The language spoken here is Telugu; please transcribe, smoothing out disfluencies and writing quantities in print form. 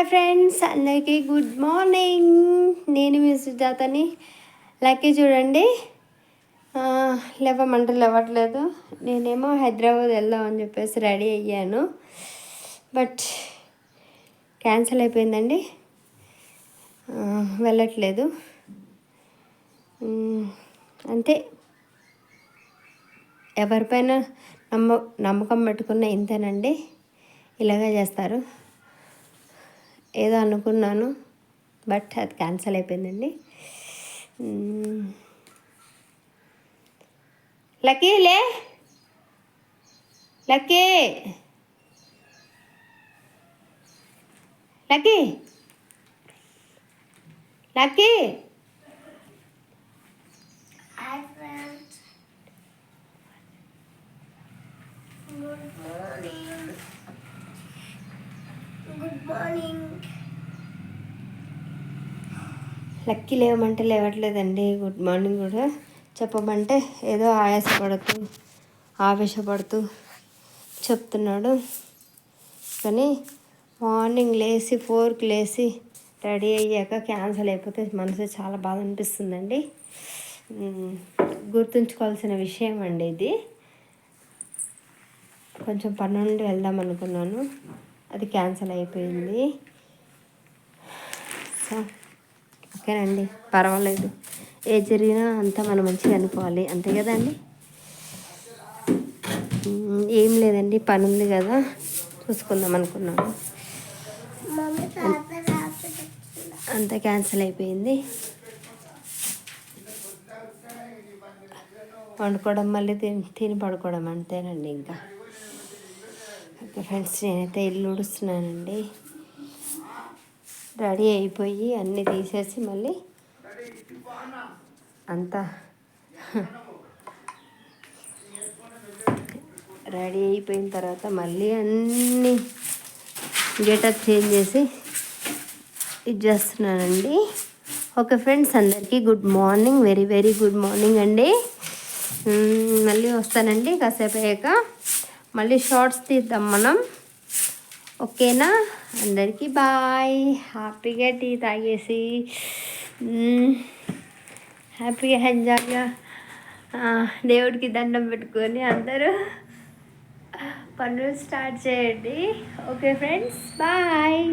హాయ్ ఫ్రెండ్స్, అందరికీ గుడ్ మార్నింగ్. నేను మీ సుజాతని. లక్కీ చూడండి, లేవట్లేదు. నేనేమో హైదరాబాద్ వెళ్దామని చెప్పేసి రెడీ అయ్యాను, బట్ క్యాన్సిల్ అయిపోయిందండి. వెళ్ళట్లేదు అంతే. ఎవరిపైన నమ్మకం పెట్టుకున్న ఇంతేనండి, ఇలాగే చేస్తారు. ఏదో అనుకున్నాను, బట్ అది క్యాన్సిల్ అయిపోయిందండి. లక్కీ లే, లక్కీ లక్కీ లక్కీ గుడ్ మార్నింగ్. లక్కీ లేవమంటే లేవట్లేదండి. గుడ్ మార్నింగ్ కూడా చెప్పమంటే ఏదో ఆవేశపడుతూ చెప్తున్నాడు. కానీ మార్నింగ్ లేచి 4కి లేచి రెడీ అయ్యాక క్యాన్సిల్ అయిపోతే మనసు చాలా బాధ అనిపిస్తుందండి. గుర్తుంచుకోవాల్సిన విషయం అండి ఇది. కొంచెం పని నుండి వెళ్దాం అనుకున్నాను, అది క్యాన్సిల్ అయిపోయింది. సో ఓకేనండి, పర్వాలేదు. ఏ జరిగినా అంతా మనం మంచిగా అనుకోవాలి, అంతే కదండి. ఏం లేదండి, పని ఉంది కదా చూసుకుందాం అనుకున్నాను, అంతా క్యాన్సిల్ అయిపోయింది. వండుకోవడం, మళ్ళీ తిని పడుకోవడం, అంతేనండి ఇంకా. ఓకే ఫ్రెండ్స్, నేనైతే ఇల్లు ఉడుస్తున్నానండి. రెడీ అయిపోయి అన్నీ తీసేసి మళ్ళీ అంతా రెడీ అయిపోయిన తర్వాత మళ్ళీ అన్నీ గెటప్ చేంజ్ చేసి ఇది చేస్తున్నానండి. ఓకే ఫ్రెండ్స్, అందరికీ good morning, very very good morning అండి. మళ్ళీ వస్తానండి కాసేపు అయ్యాక. మళ్ళీ షార్ట్స్ తీద్దాం మనం, ఓకేనా? అందరికీ బాయ్. హ్యాపీగా టీ తాగేసి హ్యాపీగా ఎంజాయ్గా దేవుడికి దండం పెట్టుకొని అందరూ పనులు స్టార్ట్ చేయండి. Okay friends, bye.